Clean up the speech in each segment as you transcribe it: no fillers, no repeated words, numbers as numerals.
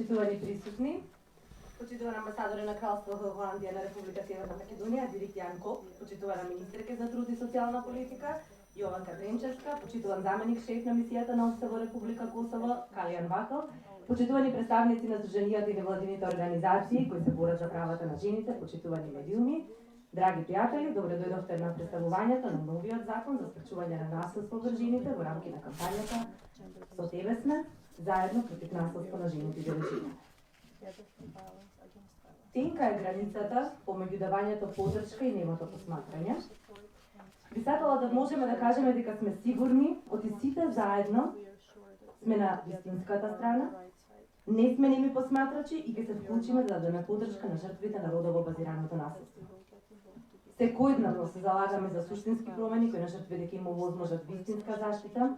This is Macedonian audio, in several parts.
почитувани присутни, почитувана амбасадоре на Кралство Холандија на Република Северна Македонија, Дирик Јан Коп, почитувана министерка за труд и социјална политика, Јованка Дренчевска, почитуван заменик шеф на мисијата на ОССЕ во Република Косово, Калијан Вакал, почитувани представници на Сдруженијата и невладините организации кои се борат за правата на жените, почитувани медиуми, драги пријатели, добре дојдовте на представувањето на новиот закон за спречување на насилство врз жените во рамки на кампањата Со тебе сме, заедно против насилство на жените и девојчињата. Тенка е границата помеѓу давањето поддршка и немото посматрање. Би сакала да можеме да кажеме дека сме сигурни, оти сите заедно сме на вистинската страна, не сме неми посматрачи и ќе се вклучиме да дадеме поддршка на жртвите на родово базираното насилство. Секојдневно се залагаме за суштински промени кои на жртвите ќе има возможност вистинска заштита,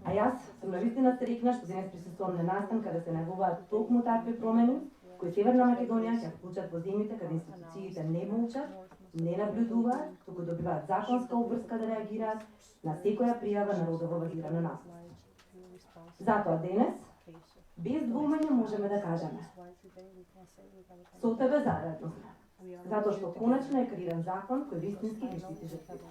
а јас сум навистина среќна што денес присуствувам на настан каде се најавуваат токму такви промени кои Северна Македонија ќе вклучат во земјите каде институциите не молчат, не наблюдуваат, туку добиваат законска обврска да реагираат на секоја пријава на родово базирано насилство. Затоа денес, без двумење можеме да кажеме: со тебе заедно сме. Затоа што конечно е креиран закон кој вистински ги штити жртвите.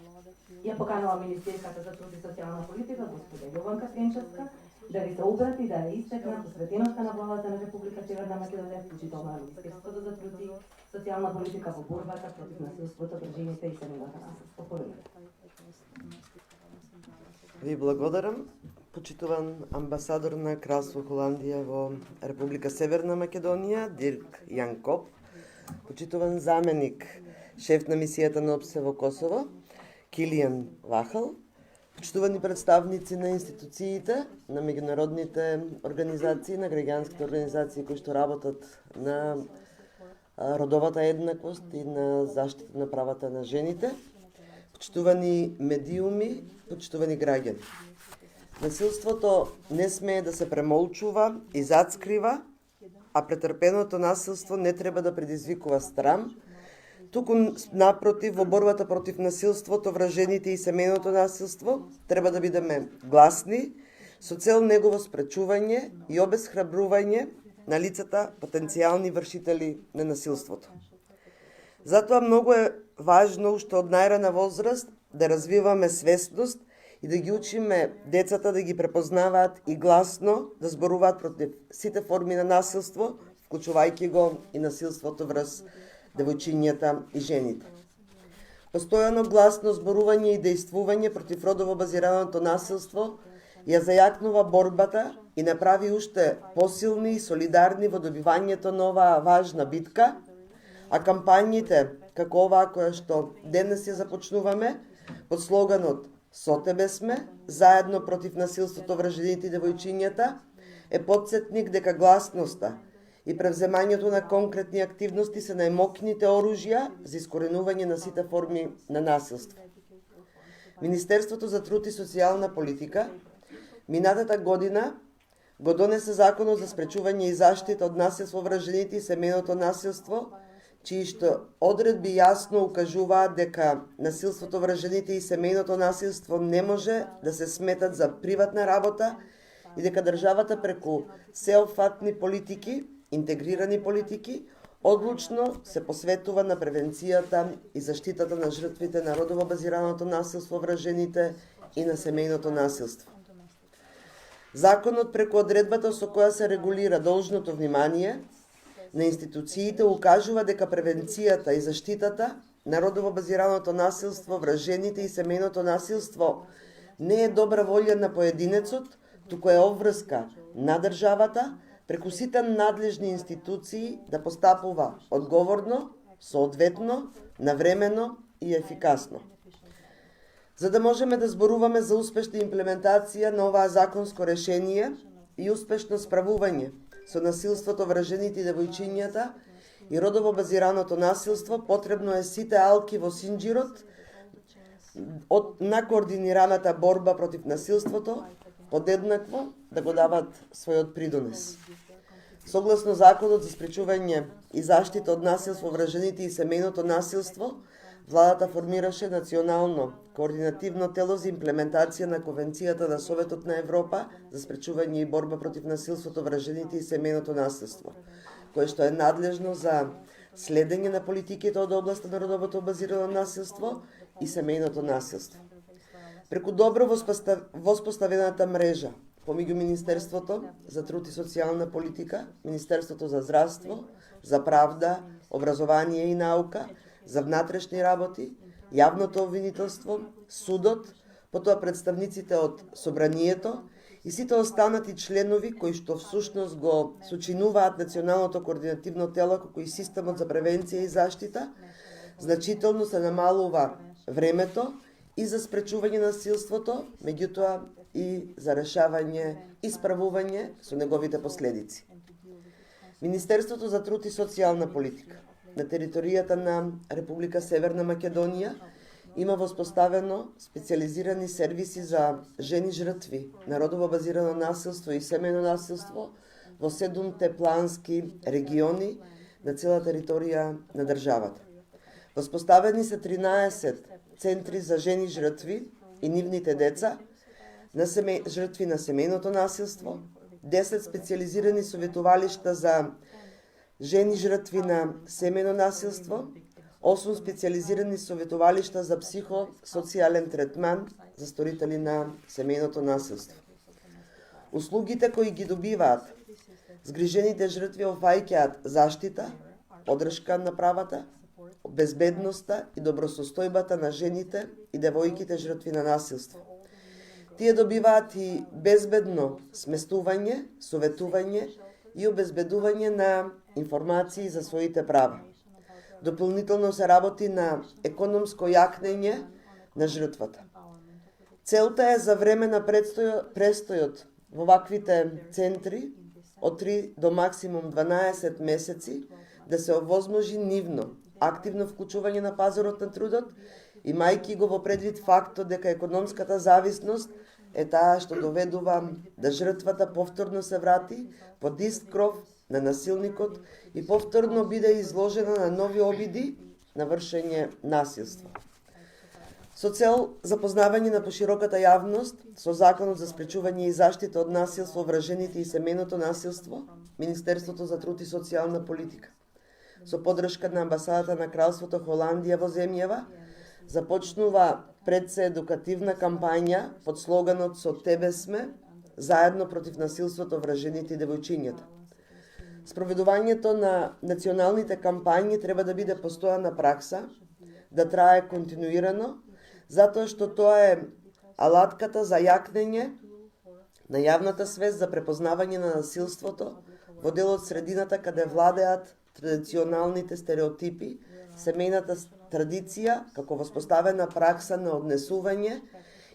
Ја поканала министерката за труд и социјална политика, господа Јованка Дренчевска, да ви се обрати да ја истекна посветеноста на владата на Република Северна Македонија, вклучително на Министерството за труд и социјална политика во борбата против насилството врз жените и семејното насилство. Повелете. Ви благодарам, почитуван амбасадор на Кралство Холандија во Република Северна Македонија, Дирк Јан Коп, почитуван заменик шеф на мисијата на ОССЕ во Косово, Калијан Вакал, почитувани представници на институциите, на меѓународните организации, на граѓанските организации кои што работат на родовата еднаквост и на заштита на правата на жените, почитувани медиуми, почитувани граѓани. Насилството не смее да се премолчува и затскрива, а претрпеното насилство не треба да предизвикува срам, туку напротив, во борбата против насилството врз жените и семејното насилство треба да бидеме гласни со цел негово спречување и обесхрабрување на лицата потенцијални вршители на насилството. Затоа многу е важно уште од најрана возраст да развиваме свесност и да ги учиме децата да ги препознаваат и гласно да зборуваат против сите форми на насилство, вклучувајќи го и насилството врз девојчињата и жените. Постојано гласно зборување и дејствување против родово базираното насилство ја зајакнува борбата и направи уште посилни и солидарни во добивањето на оваа важна битка, а кампањите, како оваа која што денес ја започнуваме, под слоганот "Со тебе сме, заедно против насилството врз жените и девојчињата", е потсетник дека гласноста и превземањето на конкретни активности се најмокните оружја за искоренување на сите форми на насилство. Министерството за труд и социјална политика минатата година го донесе Законот за спречување и заштита од насилство врз жените и семејното насилство, чии што одредби јасно укажуваат дека насилството врз жените и семејното насилство не може да се сметат за приватна работа и дека државата преку сеопфатни политики, интегрирани политики, одлучно се посветува на превенцијата и заштитата на жртвите на родово базираното насилство врз жените и на семејното насилство. Законот преку одредбата со која се регулира должното внимание на институциите укажува дека превенцијата и заштитата на родово базираното насилство врз жените и семејното насилство не е добра волја на поединецот, туку е обврска на државата преку сите надлежни институции да постапува одговорно, соодветно, навремено и ефикасно. За да можеме да зборуваме за успешна имплементација на оваа законско решение и успешно справување со насилството врз жените и девојчињата и родово базираното насилство, потребно е сите алки во синџирот на координираната борба против насилството подеднакво да го дават својот придонес. Согласно Законот за спречување и заштита од насилство врз жените и семејното насилство, владата формираше национално координативно тело за имплементација на Конвенцијата на Советот на Европа за спречување и борба против насилството врз жените и семејното насилство, кое што е надлежно за следење на политиките од областа на родовото базирано насилство и семејното насилство. Преку добро воспоставената мрежа помеѓу Министерството за труд и социјална политика, Министерството за здравство, за правда, образование и наука, за внатрешни работи, јавното обвинителство, судот, потоа представниците од собранието и сите останати членови кои што всушност го сочинуваат националното координативно тело како и системот за превенција и заштита, значително се намалува времето и за спречување насилството, меѓутоа и за решавање и справување со неговите последици. Министерството за труд и социјална политика на територијата на Република Северна Македонија има воспоставено специализирани сервиси за жени жртви на родово базирано насилство и семејно насилство во 7 плански региони на цела територија на државата. Воспоставени се 13 центри за жени жртви и нивните деца, жртви на семејното насилство, 10 специализирани советувалишта за жени жртви на семејно насилство, 8 специализирани советувалишта за психосоцијален третман за сторители на семејното насилство. Услугите кои ги добиваат згрижените жртви офаќаат заштита, поддршка на правата, безбедноста и добросостојбата на жените и девојките жртви на насилство. Тие добиваат и безбедно сместување, советување и обезбедување на информации за своите права. Дополнително се работи на економско јакнење на жртвата. Целта е за време на престојот во ваквите центри од 3 до максимум 12 месеци да се овозможи нивно активно вклучување на пазарот на трудот, имајќи го во предвид фактот дека економската зависност е таа што доведува да жртвата повторно се врати под ист кров на насилникот и повторно биде изложена на нови обиди на вршење насилство. Со цел запознавање на пошироката јавност со Законот за спречување и заштита од насилство врз жените и семејното насилство, Министерството за труд и социјална политика, со поддршка на Амбасадата на Кралството Холандија во земјава, започнува пред се едукативна кампања под слоганот "Со тебе сме, заедно против насилството врз жените и девојчињата". Спроведувањето на националните кампањи треба да биде постојана пракса, да трае континуирано, затоа што тоа е алатката за јакнење на јавната свест за препознавање на насилството во дел од средината каде владеат традиционалните стереотипи, семејната традиција како воспоставена пракса на однесување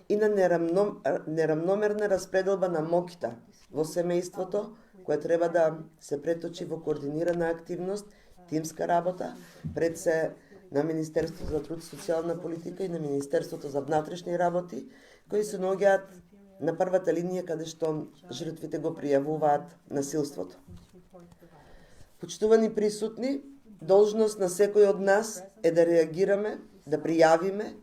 и на неравномерна распределба на моќта во семејството, која треба да се преточи во координирана активност, тимска работа, пред се на Министерството за труд и социјална политика и на Министерството за внатрешни работи, кои се наоѓаат на првата линија каде што жртвите го пријавуваат насилството. Почитувани присутни, должност на секој од нас е да реагираме, да пријавиме.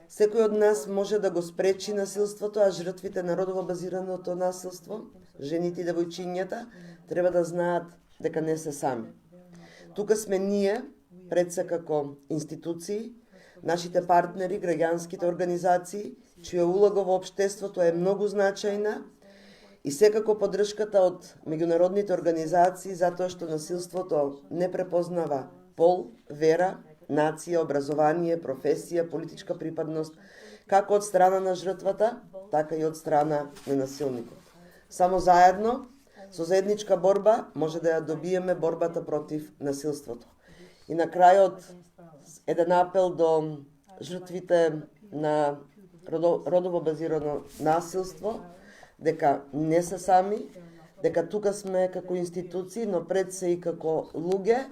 Секој од нас може да го спречи насилството, а жртвите на родово базираното насилство, жените и девојчињата, треба да знаат дека не се сами. Тука сме ние, пред се како институции, нашите партнери, граѓанските организации, чија улога во општеството е многу значајна, и секако поддршката од меѓународните организации, затоа што насилството не препознава пол, вера, нација, образование, професија, политичка припадност, како од страна на жртвата, така и од страна на насилникот. Само заедно, со заедничка борба, може да ја добиеме борбата против насилството. И на крајот, еден апел до жртвите на родово базирано насилство, дека не се сами, дека тука сме како институции, но пред се и како луѓе,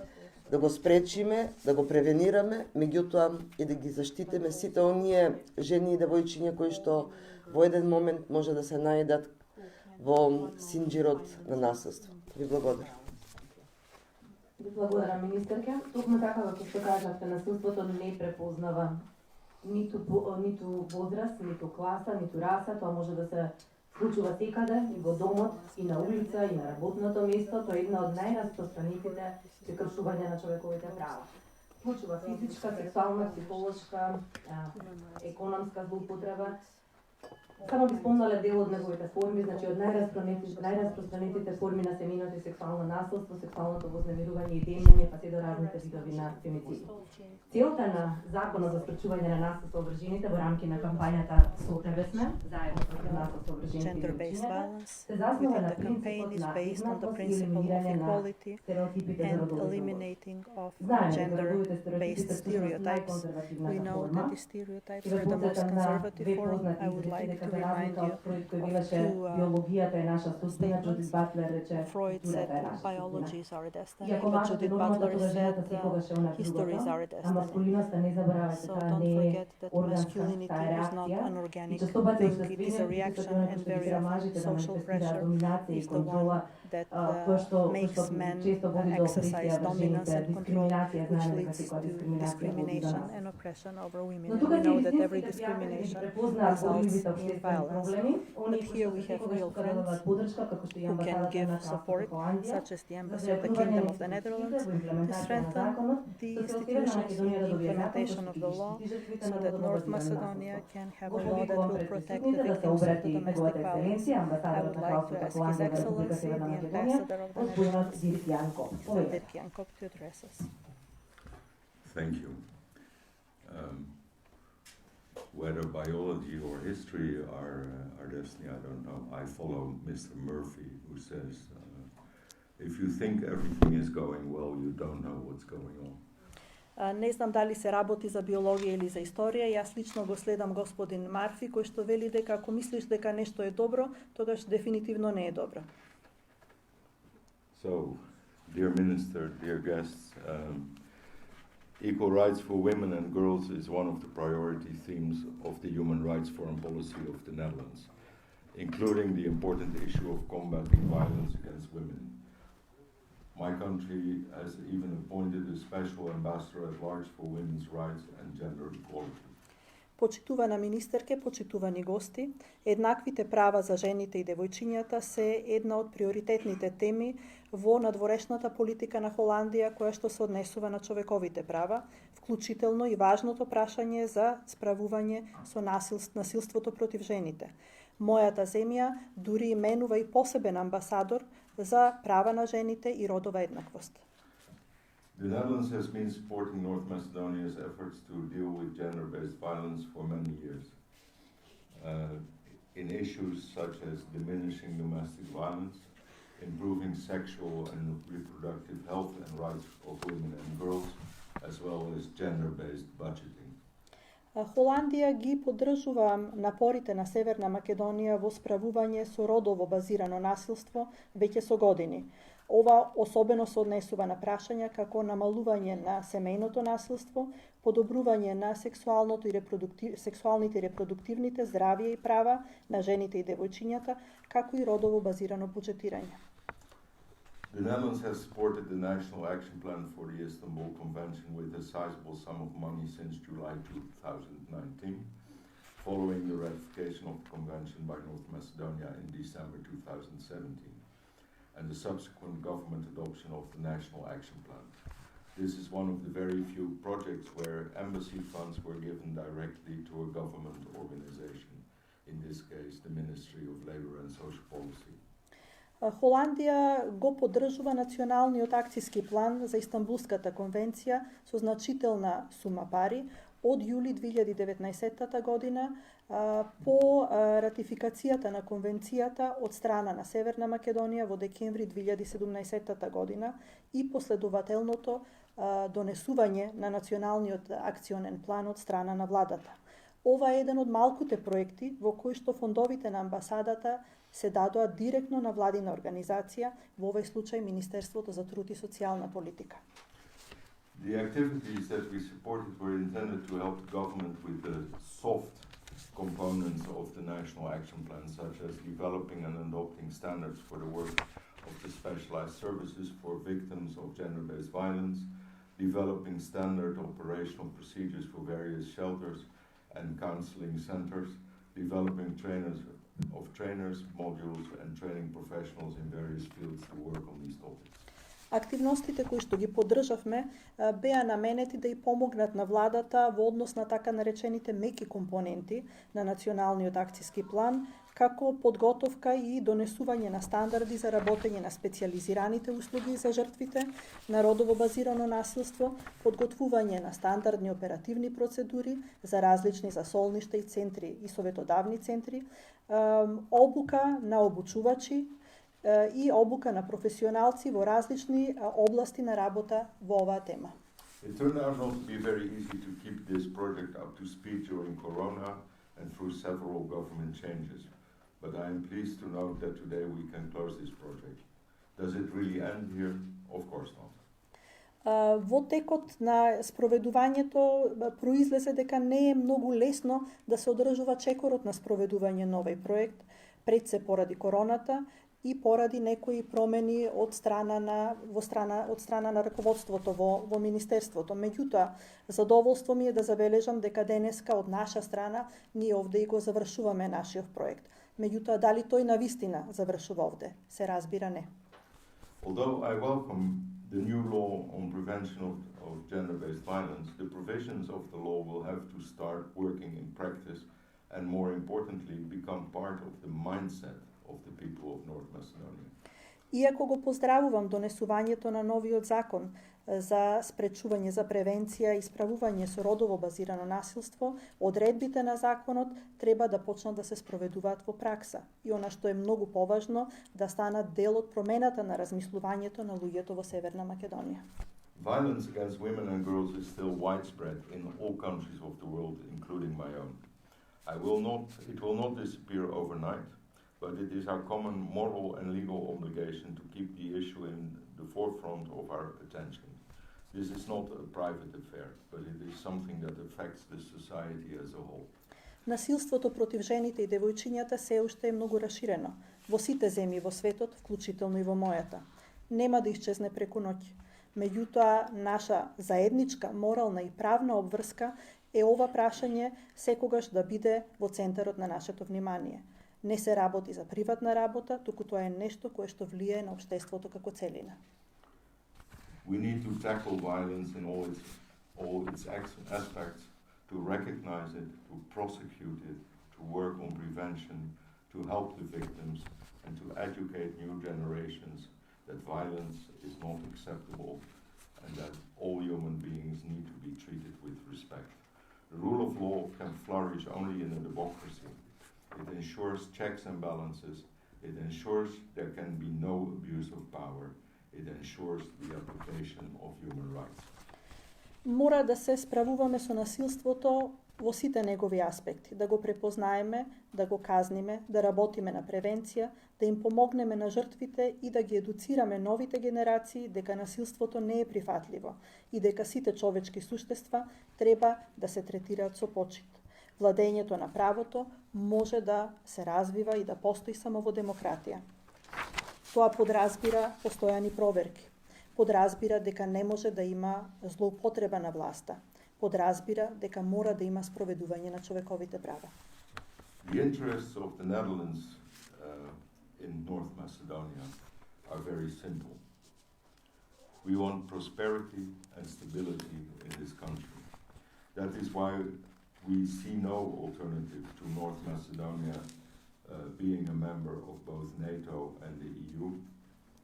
да го спречиме, да го превенираме, меѓутоа и да ги заштитиме сите оние жени и девојчиња кои што во еден момент може да се најдат во синџирот на насилство. Ви благодарам. Благодарам, министерке. Токму така како што кажавте, насилството не препознава ниту возраст, ниту класа, ниту раса, тоа може да се случува секаде, и во домот, и на улица, и на работното место. Тоа е една од најраспространетите прекршувања на човековите права. Вклучува физичка, сексуална, психолошка, економска злоупотреба. Само би спомнала дел од неговите форми, значи од најраспространетите форми на семејното и сексуално насилство, сексуалното вознемирување и демјање, па се до разните видови на фемицид. Целта на Законот за спречување на насилство врз жените во рамки на кампањата Со тебе сме, заедно против насилство врз жените и жените, се заснова на принципот на еднаквост и елиминирање на стереотипите за родово изработка. Знаеме дека родовите стереотипи се всушност најконзервативната форма. И да подсетам две познати изречи дека за разлика од Фройд кој велеше биологијата е наша суштина, Джудит Батлер рече културата е наша суштина. Иако мажот е нормата, тогаш жената секогаш е она другото, а маскулиноста не заборавајте, таа не е органска, таа е реакција. И честопати обштествениот се тоа што тира мажите да манифестираат доминација и контрола, кој што често води до опресија врз жените, дискриминација, знаеме дека секоја дискриминација води до насилство. Но тука се истинските пријатели препознаат горливите обществени проблеми, оние кои што секогаш тука да дадат подршка, како што и амбасадата на Кралство Холандија, да се јавување на институциите во имплементација на законот, со цел Северна Македонија да добие закон кој ќе штити жртвите на родово насилство. Го повикувам пред присутните да се обрати неговата ексцеленција, амбасадорот на Кралството Холандија во Република Северна Македонија, господинот Дирк Јанкоп. Thank you. Whether biology or history are destiny, I don't know. I follow Mr. Murphy, who says, if you think everything is going well, you don't know what's going on. Не знам дали се работи за биологија или за историја, јас лично го следам господин Марфи, кој што вели дека ако мислиш дека нешто е добро, тогаш дефинитивно не е добро. So, dear Minister, dear guests, equal rights for women and girls is one of the priority themes of the human rights foreign policy of the Netherlands, including the important issue of combating violence against women. My country has even appointed a special ambassador at large for women's rights and gender equality. Почитувана министерке, почитувани гости, еднаквите права за жените и девојчињата се една од приоритетните теми во надворешната политика на Холандија која што се однесува на човековите права, вклучително и важното прашање за справување со насилството против жените. Мојата земја дури именува и посебен амбасадор за права на жените и родова еднаквост. The Netherlands has been supporting North Macedonia's efforts to deal with gender-based violence for many years. In issues such as diminishing domestic violence, improving sexual and reproductive health and rights of women and girls, as well as gender-based budgeting. Холандија ги поддржува напорите на Северна Македонија во справување со родово базирано насилство веќе со години. Ова особено се однесува на прашања како намалување на семејното насилство, подобрување на сексуалните и репродуктивните здравје и права на жените и девојчињата, како и родово базирано буџетирање. The Netherlands has supported the National Action Plan for the Istanbul Convention with a sizable sum of money since July 2019, following the ratification of the convention by North Macedonia in December 2017, and the subsequent government adoption of the National Action Plan. This is one of the very few projects where embassy funds were given directly to a government organization, in this case the Ministry of Labour and Social Policy. Холандија го поддржува националниот акциски план за Истанбулската конвенција со значителна сума пари од јули 2019 година по ратификацијата на конвенцијата од страна на Северна Македонија во декември 2017 година и последователното донесување на националниот акционен план од страна на владата. Ова е еден од малкуте проекти во кои што фондовите на амбасадата се дадоа директно на владина организација, во овој случај Министерството за труд и социјална политика. The activities that we supported were intended to help the government with the soft components of the National Action Plan, such as developing and adopting standards for the work of the specialized services for victims of gender-based violence, developing standard operational procedures for various shelters and counseling centers, developing trainers, modules and training professionals in various fields to work on these topics. Активностите кои што ги поддржавме беа наменети да и помогнат на владата во однос на така наречените меки компоненти на националниот акциски план, како подготовка и донесување на стандарди за работење на специјализираните услуги за жртвите на родово базирано насилство, подготвување на стандардни оперативни процедури за различни засолништа и центри и советодавни центри, обука на обучувачи и обука на професионалци во различни области на работа во оваа тема. It turned out not to be very easy to keep this project up to speed during Corona and through several government changes. But I am pleased to note that today we can close this project. Does it really end here? Of course not. Во текот на спроведувањето произлезе дека не е многу лесно да се одржува чекорот на спроведување на овој проект, пред се поради короната и поради некои промени од страна на раководството во министерството. Меѓутоа, задоволство ми е да забележам дека денеска од наша страна ние овде и го завршуваме нашиот проект. Меѓутоа, дали тој навистина завршува овде? Се разбира не. Although I welcome the new law on prevention of gender-based violence, the provisions of the law will have to start working in practice and, more importantly, become part of the mindset of the people of North Macedonia. Иако го поздравувам донесувањето на новиот закон за спречување за превенција и справување со родово базирано насилство, одредбите на законот треба да почнат да се спроведуваат во пракса. И она што е многу поважно, да станат дел од промената на размислувањето на луѓето во Северна Македонија. Violence against women and girls is still widespread in all countries of the world, including my own. It will not disappear overnight, but it is our common moral and legal obligation to keep the issue in the forefront of our attention. This is not a private affair, but it is something that affects the society as a whole. Насилството против жените и девојчињата се уште е многу раширено во сите земји во светот, вклучително и во мојата. Нема да исчезне преку ноќ. Меѓутоа, наша заедничка морална и правна обврска е ова прашање секогаш да биде во центарот на нашето внимание. Не се работи за приватна работа, туку тоа е нешто кое што влијае на општеството како целина. We need to tackle violence in all its aspects, to recognize it, to prosecute it, to work on prevention, to help the victims, and to educate new generations that violence is not acceptable and that all human beings need to be treated with respect. The rule of law can flourish only in a democracy. It ensures checks and balances. It ensures there can be no abuse of power. It ensures the application of human rights. Мора да се справуваме со насилството во сите негови аспекти, да го препознаеме, да го казниме, да работиме на превенција, да им помогнеме на жртвите и да ги едуцираме новите генерации дека насилството не е прифатливо и дека сите човечки суштества треба да се третираат со почит. Владењето на правото може да се развива и да постои само во демократија. Тоа подразбира постојани проверки. Подразбира дека не може да има злоупотреба на власта. Подразбира дека мора да има спроведување на човековите права. The interests of the Netherlands in North Macedonia are very simple. We want prosperity and stability in this country. That is why we see no alternative to North Macedonia being a member of both NATO and the EU.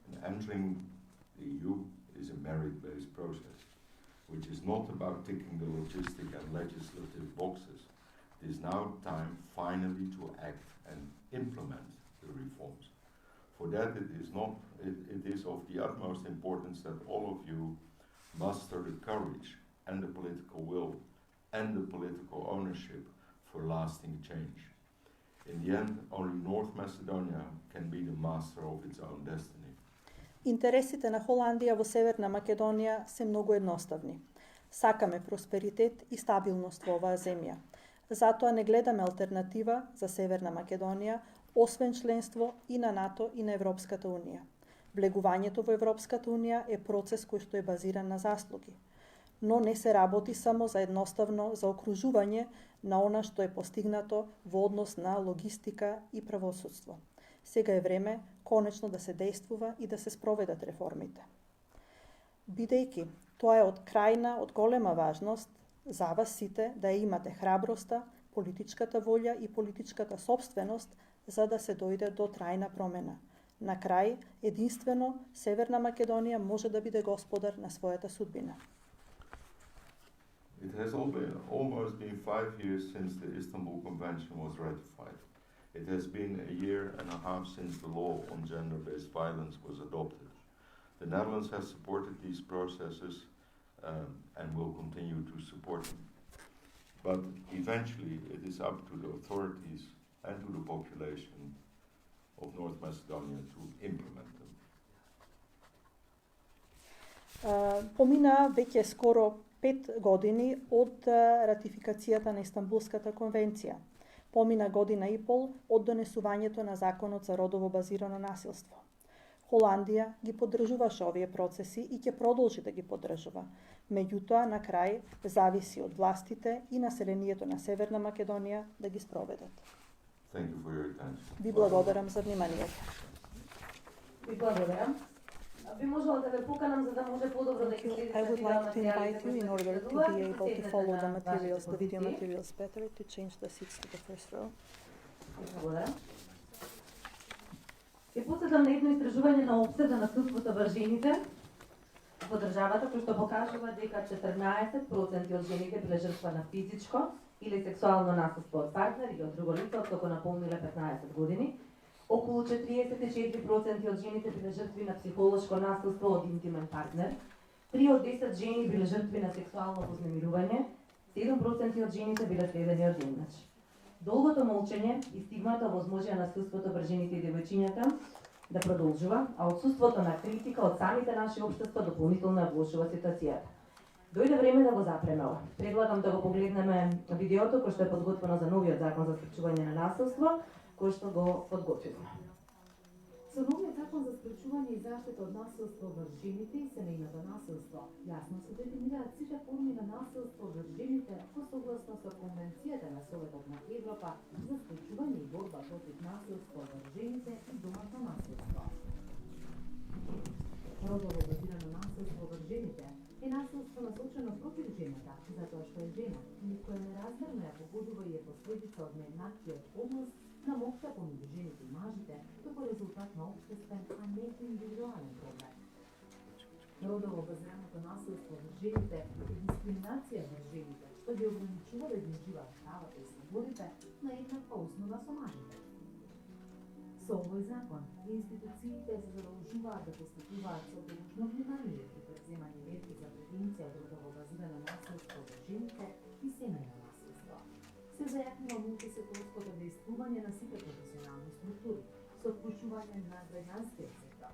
And entering the EU is a merit-based process, which is not about ticking the logistic and legislative boxes. It is now time finally to act and implement the reforms. For that it is of the utmost importance that all of you muster the courage and the political will and the political ownership for lasting change. In the end, only North Macedonia can be the master of its own destiny. Интересите на Холандија во Северна Македонија се многу едноставни. Сакаме просперитет и стабилност во оваа земја. Затоа не гледаме алтернатива за Северна Македонија, освен членство и на НАТО и на Европската Унија. Влегувањето во Европската Унија е процес кој што е базиран на заслуги, но не се работи само за едноставно заокружување на она што е постигнато во однос на логистика и правосудство. Сега е време конечно да се действува и да се спроведат реформите. Бидејќи тоа е од голема важност за вас сите да ја имате храброста, политичката волја и политичката собственост за да се дојде до трајна промена. На крај, единствено, Северна Македонија може да биде господар на својата судбина. It has almost been 5 years since the Istanbul Convention was ratified. It has been a year and a half since the law on gender-based violence was adopted. The Netherlands has supported these processes and will continue to support them. But eventually it is up to the authorities and to the population of North Macedonia to implement them. Помина веќе скоро 5 години од ратификацијата на Истанбулската конвенција. Помина година и пол од донесувањето на законот за родово базирано насилство. Холандија ги поддржуваше овие процеси и ќе продолжи да ги поддржува. Меѓутоа, на крај, зависи од властите и населението на Северна Македонија да ги спроведат. Ви благодарам за вниманието. Ви благодарам. Би можела да ве поканам за да може подобро да ги следите. I would like to invite you in order to be able to follow the materials, the video materials better, to change the seats to the first row. Благодарам. Ќе потсетам на едно истражување на опсет за насилството врз жените во државата, кој што покажува дека 14% од жените биле жртва на физичко или сексуално насилство од партнер или од друго лице откако наполниле 15 години. Околу 44% од жените биле жртви на психолошко насилство од интимен партнер. 3 од 10 жени биле жртви на сексуално вознемирување. 7% од жените биле следени од еднаш. Долгото молчење и стигмата овозможија насилството врз жените и девојчињата да продолжува, а отсуството на критика од самите наши општества дополнително ја влошува ситуацијата. Дојде време да го запремева. Предлагам да го погледнеме видеото кој што е подготвено за новиот закон за спречување на насилство, кој што го подготвивме. Со новиот закон за спречување и заштита од насилство врз жените и семејното насилство, јасно се дефинираат сите форми на насилство врз жените во согласно со Конвенцијата на Советот на Европа за спречување и борба против насилство врз жените и домашно насилство. Родово базирано насилство врз жените е насилство насочено против жената, затоа што е жена, или која неразмерно ја погодува и е последица од нееднаквиот однос на моќта помеѓу жените и мажите, како резултат на општествен, а не индивидуален проблем. Родово базираното насилство врз жените е дискриминација врз жените, што ги ограничува да ги уживаат правата и слободите на еднаква основа со мажите. Со овој закон, институциите се задолжуваат да постапуваат со должно внимание при преземање мерки за превенција од родово базирано насилство врз жените и семејно насилство. Се зајакнува мултисекторското действување на сите професионални структури, со вклучување на граѓанскиот сектор.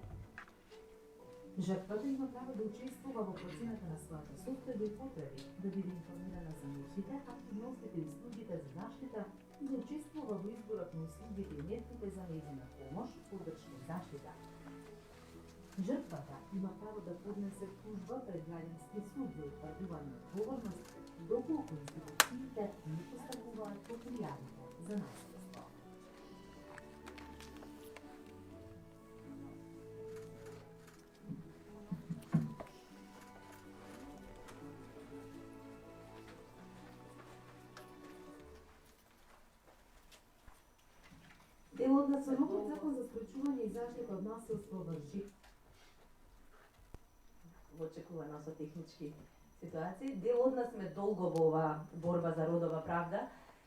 Жртвата има право да учествува во процената на својата состојба и потреби, да биде информирана за мерките, активностите и службите за заштита и да учествува во изборот на услугите и мерките за нејзина помош, поддршка и заштита. Жртвата има право да поднесе тужба пред граѓански суд за утврдување одговорност, доколку институциите не поставуваат под пријавите за насилство. Делот на новиот закон за спречување и заштита од насилство врз жените очекувано со технички ситуации. Дел од нас сме долго во оваа борба за родова правда.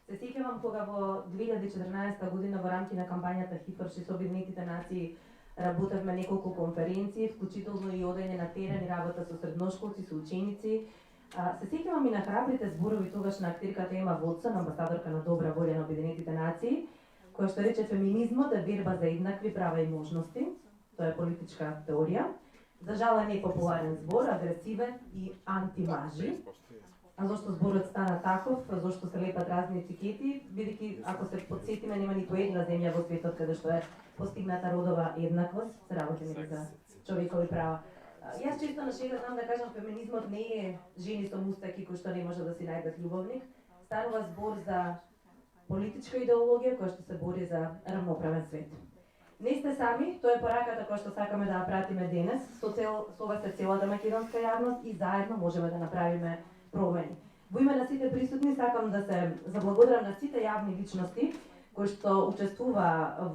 Се сеќавам кога во 2014 година во рамки на кампањата Хифрши со Обединетите нации работевме неколку конференции, вклучително и одење на терен и работа со средношколци, со ученици. Се сеќавам и на храбрите зборови тогаш на актирката Ема Водсон, амбасадорка на добра волја на Обединетите нации, која што рече феминизмот е верба за еднакви права и можности. Тоа е политичка теорија. За жала не е популарен збор, агресивен и антимажи. А зошто зборот стана таков, зошто се лепат разни етикети, бидејќи ако се подсетиме нема ниту една земја во светот каде што е постигната родова еднаквост, се работи за човекови права. Јас често на шега знам да кажам, феминизмот не е жени со мустаки кои што не може да си најдат љубовник. Станува збор за политичка идеологија која што се бори за рамноправен свет. Не сте сами, тоа е пораката која што сакаме да ја пратиме денес, со ова се целата македонска јавност и заедно можеме да направиме промени. Во име на сите присутни сакам да се заблагодарам на сите јавни личности кои што учествува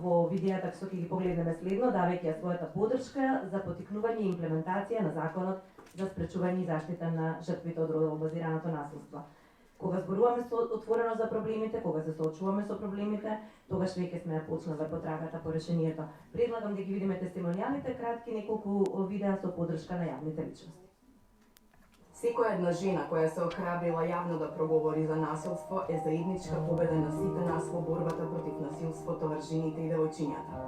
во видејата што ќе ги погледнеме следно, давајќи ја својата поддршка за поттикнување и имплементација на законот за спречување и заштита на жртвите од родово базираното насилство. Кога зборуваме отворено за проблемите, кога се соочуваме со проблемите, тогаш веќе сме ја почнале потрагата по решението. Предлагам да ги видиме тестимонијалите, кратки неколку видеа со поддршка на јавните личности. Секоја една жена која се охрабрила јавно да проговори за насилство е заедничка победа на сите нас во борбата против насилството врз жените и девојчињата.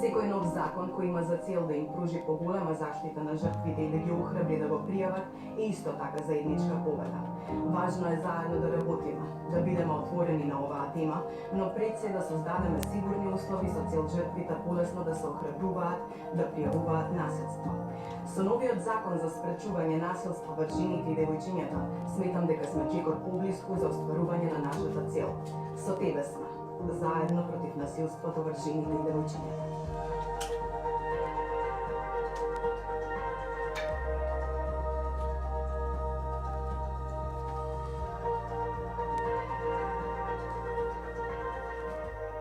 Секој нов закон кој има за цел да им пружи поголема заштита на жртвите и да ги охрабри да го пријават е исто така заедничка победа. Важно е заедно да работиме, да бидеме отворени на оваа тема, но пред се да создадеме сигурни услови со цел жртвите полесно да се охрабруваат да пријавуваат насилство. Со новиот закон за спречување насилство врз жените и девојчињата, сметам дека сме чекор поблиску за остварување на нашата цел. Со тебе сме, заедно против насилството врз жените и девојчињата.